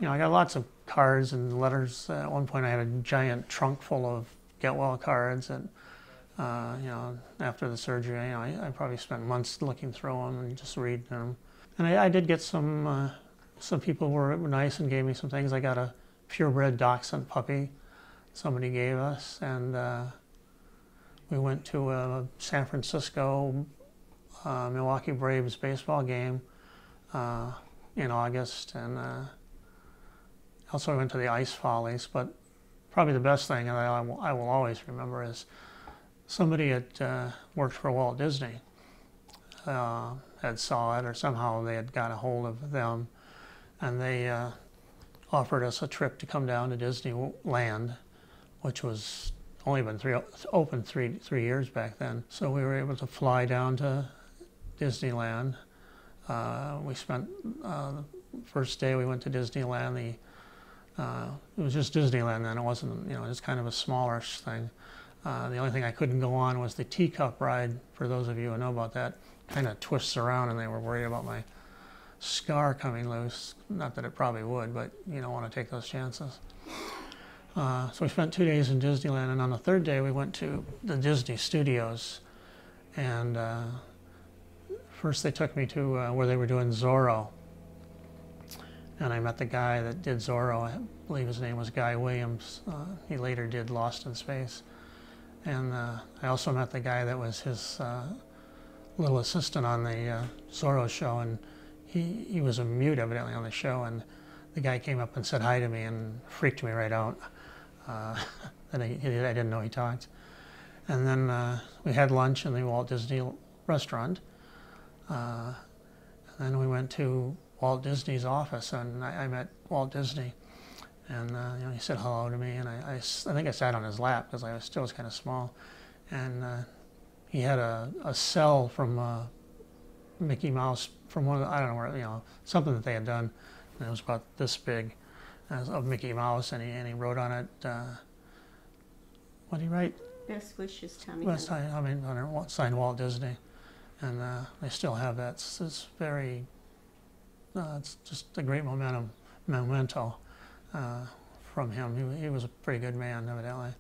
I got lots of cards and letters. At one point I had a giant trunk full of get well cards, and after the surgery, I probably spent months looking through them and just reading them. And I did get some people were nice and gave me some things. I got a purebred dachshund puppy somebody gave us, and we went to a San Francisco Milwaukee Braves baseball game in August, and also went to the ice follies. But probably the best thing that I will always remember is somebody had worked for Walt Disney had saw it, or somehow they had got a hold of them, and they offered us a trip to come down to Disneyland, which was only been open three years back then. So we were able to fly down to Disneyland. We spent the first day we went to Disneyland. It was just Disneyland then. It wasn't, just kind of a smallerish thing. The only thing I couldn't go on was the teacup ride. For those of you who know about that, kind of twists around, and they were worried about my scar coming loose. Not that it probably would, but you don't want to take those chances. So we spent 2 days in Disneyland, and on the third day we went to the Disney Studios. And first they took me to where they were doing Zorro. And I met the guy that did Zorro. I believe his name was Guy Williams. He later did Lost in Space. And I also met the guy that was his little assistant on the Zorro show, and he was a mute evidently on the show, and the guy came up and said hi to me and freaked me right out. And I didn't know he talked. And then we had lunch in the Walt Disney restaurant. And then we went to Walt Disney's office, and I met Walt Disney. And he said hello to me, and I think I sat on his lap because I still was kind of small. And he had a cell from Mickey Mouse, from one of the, I don't know where, something that they had done. And it was about this big of Mickey Mouse, and he wrote on it, what did he write? Best wishes, Tommy. Signed Walt Disney. And they still have that. It's very, it's just a great memento from him. He was a pretty good man, evidently.